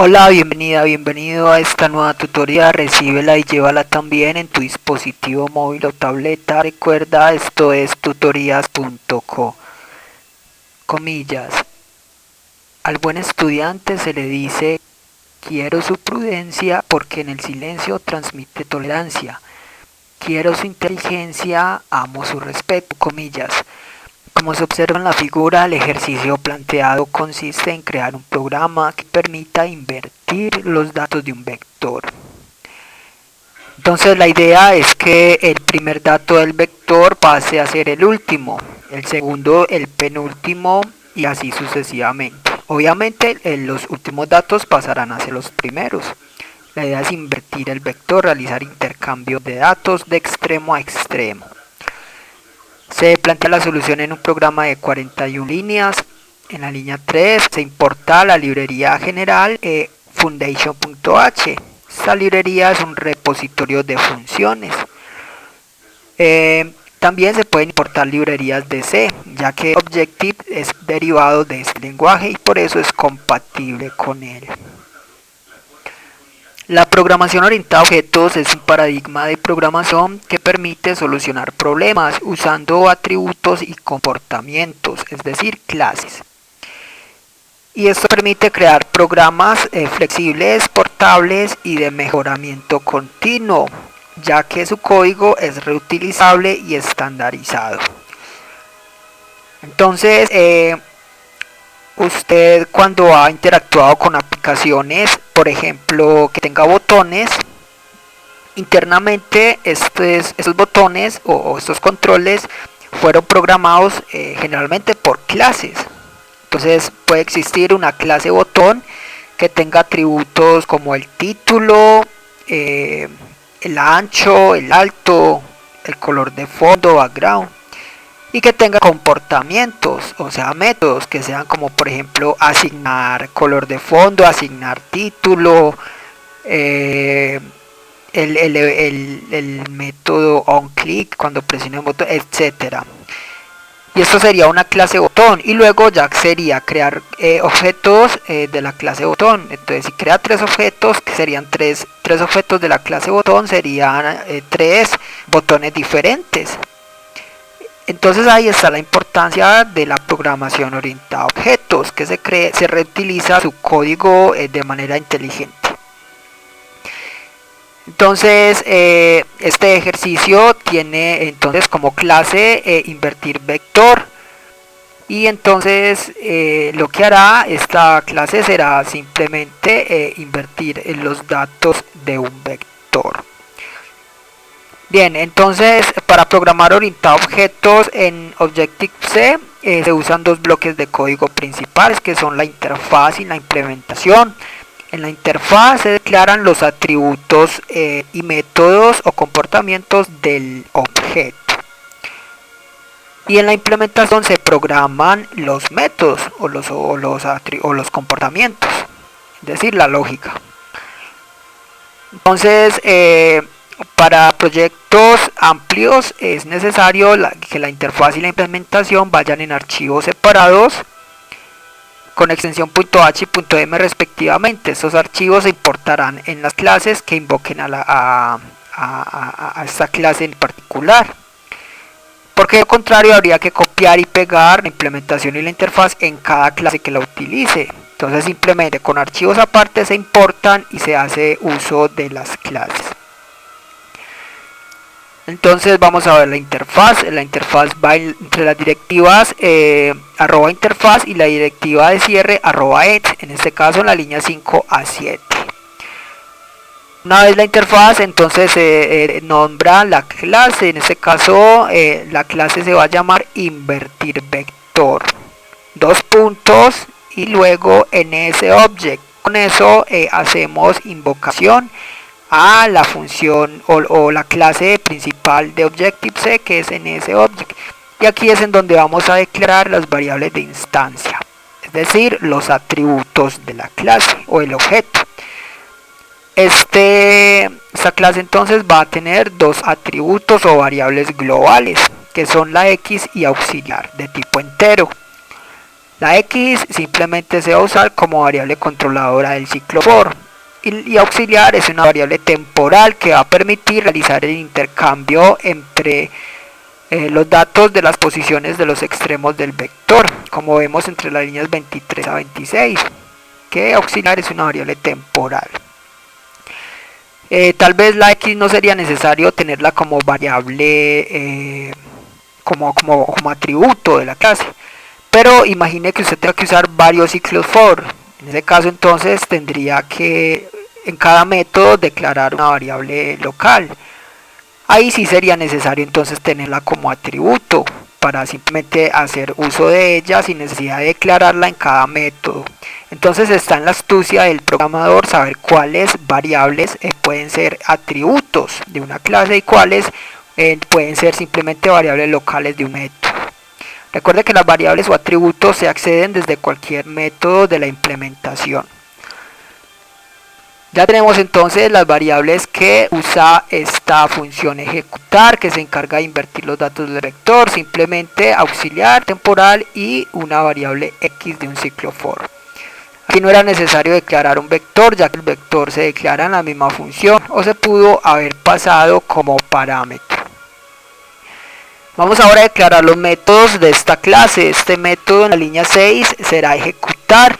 Hola, bienvenida, bienvenido a esta nueva tutoría. Recíbela y llévala también en tu dispositivo móvil o tableta. Recuerda, esto es tutorías.co. Comillas. Al buen estudiante se le dice: quiero su prudencia porque en el silencio transmite tolerancia. Quiero su inteligencia, amo su respeto. Comillas. Como se observa en la figura, el ejercicio planteado consiste en crear un programa que permita invertir los datos de un vector. Entonces la idea es que el primer dato del vector pase a ser el último, el segundo el penúltimo y así sucesivamente. Obviamente los últimos datos pasarán a ser los primeros. La idea es invertir el vector, realizar intercambio de datos de extremo a extremo. Se plantea la solución en un programa de 41 líneas. En la línea 3 se importa la librería general foundation.h. Esta librería es un repositorio de funciones. También se pueden importar librerías de C, ya que Objective es derivado de este lenguaje y por eso es compatible con él. La programación orientada a objetos es un paradigma de programación que permite solucionar problemas usando atributos y comportamientos, es decir, clases. Y esto permite crear programas flexibles, portables y de mejoramiento continuo, ya que su código es reutilizable y estandarizado. Entonces, usted cuando ha interactuado con aplicaciones, por ejemplo, que tenga botones, internamente estos botones o estos controles fueron programados generalmente por clases. Entonces puede existir una clase botón que tenga atributos como el título, el ancho, el alto, el color de fondo, background, y que tenga comportamientos, o sea, métodos que sean como por ejemplo asignar color de fondo, asignar título, el método onClick cuando presione un botón, etcétera. Y esto sería una clase botón, y luego ya sería crear objetos de la clase botón. Entonces si crea tres objetos, que serían tres objetos de la clase botón, serían tres botones diferentes. Entonces ahí está la importancia de la programación orientada a objetos, que se reutiliza su código de manera inteligente. Entonces este ejercicio tiene entonces como clase invertir vector, y entonces lo que hará esta clase será simplemente invertir en los datos de un vector. Bien, entonces para programar orientado a objetos en Objective-C se usan dos bloques de código principales, que son la interfaz y la implementación. En la interfaz se declaran los atributos y métodos o comportamientos del objeto. Y en la implementación se programan los métodos o los comportamientos, es decir, la lógica. Entonces, para proyectos amplios es necesario que la interfaz y la implementación vayan en archivos separados con extensión .h y .m respectivamente. Estos archivos se importarán en las clases que invoquen a esta clase en particular. Porque de lo contrario habría que copiar y pegar la implementación y la interfaz en cada clase que la utilice. Entonces simplemente con archivos aparte se importan y se hace uso de las clases. Entonces vamos a ver la interfaz. La interfaz va entre las directivas arroba interfaz y la directiva de cierre arroba end, en este caso en la línea 5 a 7. Una vez la interfaz, entonces se nombra la clase. En este caso la clase se va a llamar invertir vector, dos puntos y luego NSObject. Con eso hacemos invocación a la función o la clase principal de Objective-C, que es NSObject, y aquí es en donde vamos a declarar las variables de instancia, es decir, los atributos de la clase o el objeto. Esta clase entonces va a tener dos atributos o variables globales, que son la X y auxiliar de tipo entero. La X simplemente se va a usar como variable controladora del ciclo for. Y auxiliar es una variable temporal que va a permitir realizar el intercambio entre los datos de las posiciones de los extremos del vector, como vemos entre las líneas 23 a 26, que auxiliar es una variable temporal. Tal vez la X no sería necesario tenerla como variable, como atributo de la clase, pero imagine que usted tenga que usar varios ciclos for. En ese caso entonces tendría que en cada método declarar una variable local. Ahí sí sería necesario entonces tenerla como atributo para simplemente hacer uso de ella sin necesidad de declararla en cada método. Entonces está en la astucia del programador saber cuáles variables pueden ser atributos de una clase y cuáles pueden ser simplemente variables locales de un método. Recuerde que las variables o atributos se acceden desde cualquier método de la implementación. Ya tenemos entonces las variables que usa esta función ejecutar, que se encarga de invertir los datos del vector, simplemente auxiliar, temporal y una variable x de un ciclo for. Aquí no era necesario declarar un vector, ya que el vector se declara en la misma función o se pudo haber pasado como parámetro. Vamos ahora a declarar los métodos de esta clase. Este método en la línea 6 será ejecutar.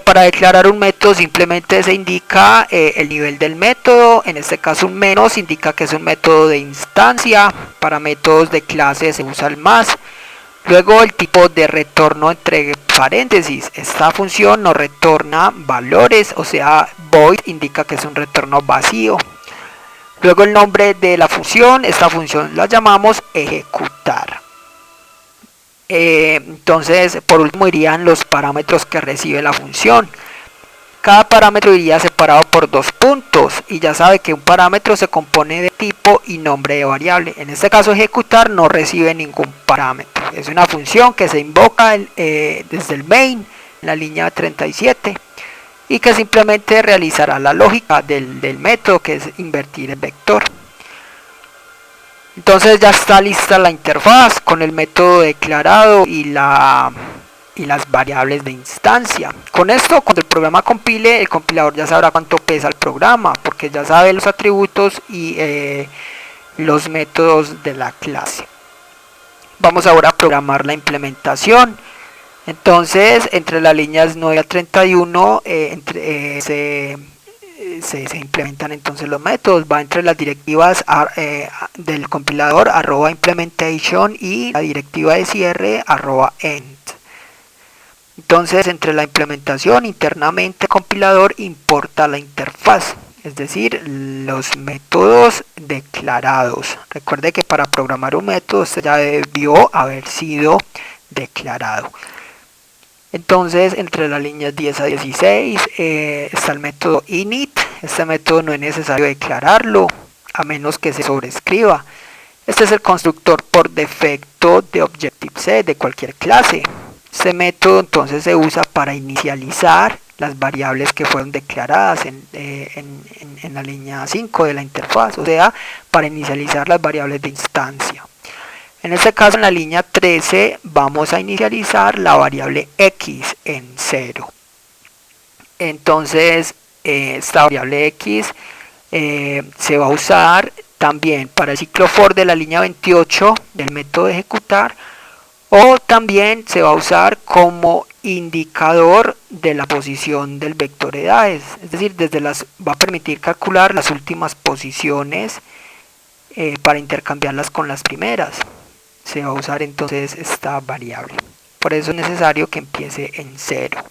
Para declarar un método simplemente se indica el nivel del método, en este caso un menos indica que es un método de instancia, para métodos de clase se usa el más. Luego el tipo de retorno entre paréntesis, esta función nos retorna valores, o sea void indica que es un retorno vacío. Luego el nombre de la función, esta función la llamamos ejecutar. Entonces por último irían los parámetros que recibe la función. Cada parámetro iría separado por dos puntos y ya sabe que un parámetro se compone de tipo y nombre de variable. En este caso ejecutar no recibe ningún parámetro, es una función que se invoca desde el main en la línea 37 y que simplemente realizará la lógica del método, que es invertir el vector. Entonces ya está lista la interfaz con el método declarado y las variables de instancia. Con esto, cuando el programa compile, el compilador ya sabrá cuánto pesa el programa, porque ya sabe los atributos y los métodos de la clase. Vamos ahora a programar la implementación. Entonces, entre las líneas 9 a 31 se implementan entonces los métodos. Va entre las directivas del compilador @implementation y la directiva de cierre @end. Entonces entre la implementación internamente el compilador importa la interfaz, es decir, los métodos declarados. Recuerde que para programar un método este ya debió haber sido declarado. Entonces entre las líneas 10 a 16 está el método init. Este método no es necesario declararlo a menos que se sobrescriba. Este es el constructor por defecto de Objective-C de cualquier clase. Este método entonces se usa para inicializar las variables que fueron declaradas en la línea 5 de la interfaz, o sea, para inicializar las variables de instancia. En este caso, en la línea 13, vamos a inicializar la variable x en 0. Entonces, esta variable x se va a usar también para el ciclo for de la línea 28 del método ejecutar, o también se va a usar como indicador de la posición del vector edades, es decir, va a permitir calcular las últimas posiciones para intercambiarlas con las primeras. Se va a usar entonces esta variable, por eso es necesario que empiece en 0.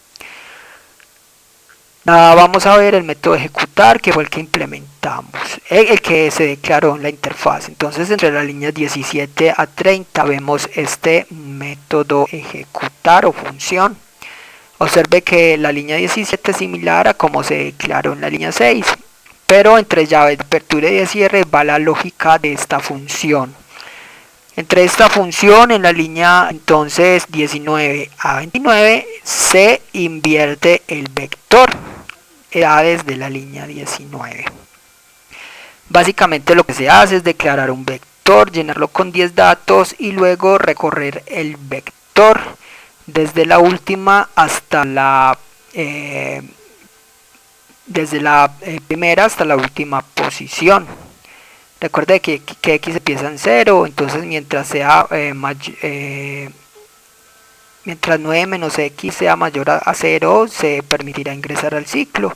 Vamos a ver el método ejecutar, que fue el que implementamos, el que se declaró en la interfaz. Entonces entre las líneas 17 a 30 vemos este método ejecutar o función. Observe que la línea 17 es similar a como se declaró en la línea 6, pero entre llaves de apertura y de cierre va la lógica de esta función. Entre esta función en la línea entonces 19 a 29 se invierte el vector edades de la línea 19. Básicamente lo que se hace es declarar un vector, llenarlo con 10 datos y luego recorrer el vector desde la última hasta la primera hasta la última posición. Recuerde que x empieza en 0, entonces mientras 9 menos x sea mayor a 0, se permitirá ingresar al ciclo.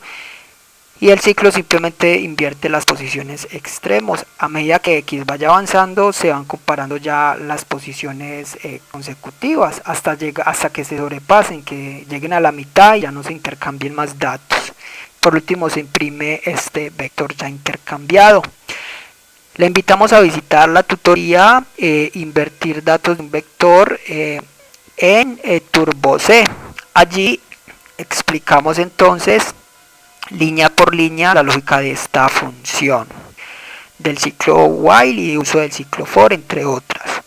Y el ciclo simplemente invierte las posiciones extremos. A medida que x vaya avanzando, se van comparando ya las posiciones consecutivas hasta que se sobrepasen, que lleguen a la mitad y ya no se intercambien más datos. Por último, se imprime este vector ya intercambiado. Le invitamos a visitar la tutoría invertir datos de un vector en TurboC. Allí explicamos entonces línea por línea la lógica de esta función, del ciclo while y uso del ciclo for, entre otras.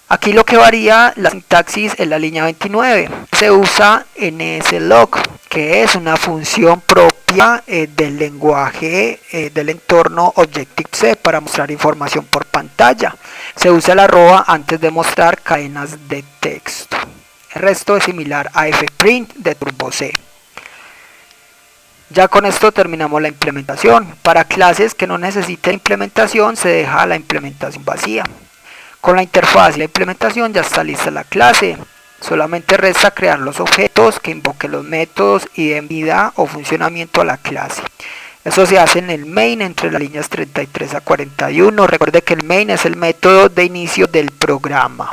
Aquí lo que varía la sintaxis en la línea 29. Se usa nslog, que es una función propia del lenguaje del entorno Objective-C para mostrar información por pantalla. Se usa el arroba antes de mostrar cadenas de texto. El resto es similar a fprint de TurboC. Ya con esto terminamos la implementación. Para clases que no necesiten implementación, se deja la implementación vacía. Con la interfaz y la implementación ya está lista la clase. Solamente resta crear los objetos que invoquen los métodos y den vida o funcionamiento a la clase. Eso se hace en el main entre las líneas 33 a 41. Recuerde que el main es el método de inicio del programa.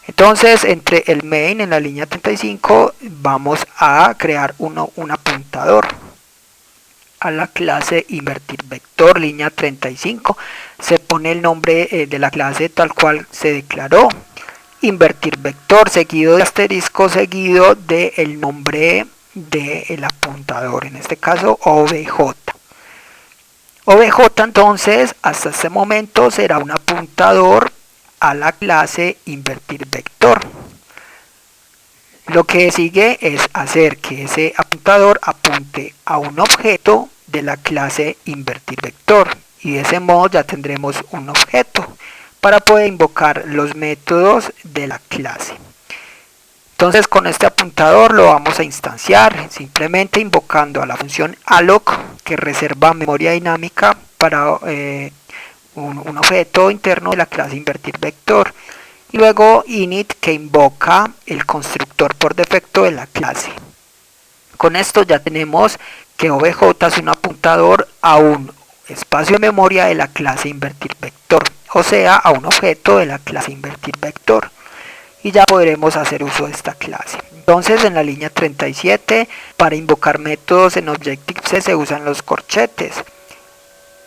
Entonces, entre el main en la línea 35 vamos a crear un apuntador a la clase invertir vector. Línea 35 se pone el nombre de la clase tal cual se declaró, invertir vector, seguido de asterisco, seguido del nombre del apuntador, en este caso obj. obj entonces hasta este momento será un apuntador a la clase invertir vector. Lo que sigue es hacer que ese apuntador apunte a un objeto de la clase invertir vector, y de ese modo ya tendremos un objeto para poder invocar los métodos de la clase. Entonces con este apuntador lo vamos a instanciar simplemente invocando a la función alloc, que reserva memoria dinámica para un objeto interno de la clase invertir vector, y luego init, que invoca el constructor por defecto de la clase. Con esto ya tenemos que obj es un apuntador a un espacio de memoria de la clase invertir vector, o sea, a un objeto de la clase invertir vector, y ya podremos hacer uso de esta clase. Entonces en la línea 37, para invocar métodos en Objective-C se usan los corchetes.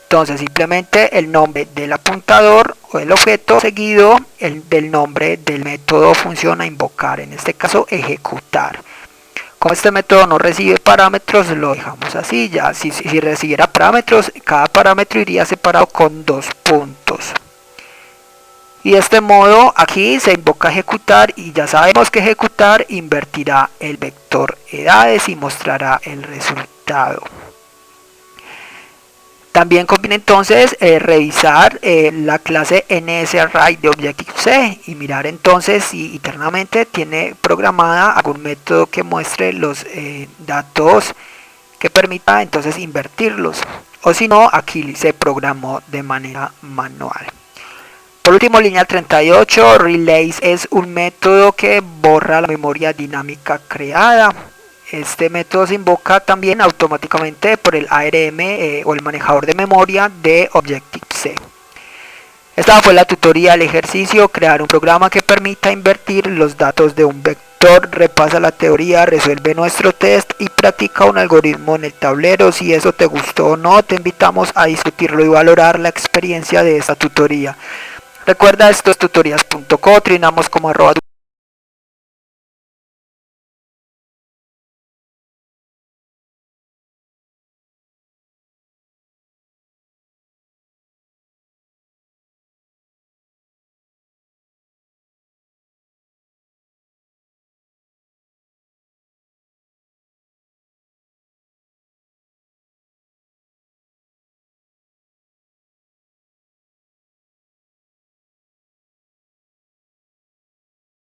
Entonces simplemente el nombre del apuntador o del objeto seguido del nombre del método o función a invocar, en este caso ejecutar. Como este método no recibe parámetros, lo dejamos así. Ya si recibiera parámetros, cada parámetro iría separado con 2 puntos. Y de este modo aquí se invoca ejecutar, y ya sabemos que ejecutar invertirá el vector edades y mostrará el resultado. También conviene entonces revisar la clase NSArray de Objective-C y mirar entonces si internamente tiene programada algún método que muestre los datos que permita entonces invertirlos, o si no, aquí se programó de manera manual. Por último, línea 38, relays es un método que borra la memoria dinámica creada. Este método se invoca también automáticamente por el ARM o el manejador de memoria de Objective-C. Esta fue la tutoría del ejercicio: crear un programa que permita invertir los datos de un vector. Repasa la teoría, resuelve nuestro test y practica un algoritmo en el tablero. Si eso te gustó o no, te invitamos a discutirlo y valorar la experiencia de esta tutoría. Recuerda, esto es tutorías.co, trinamos como @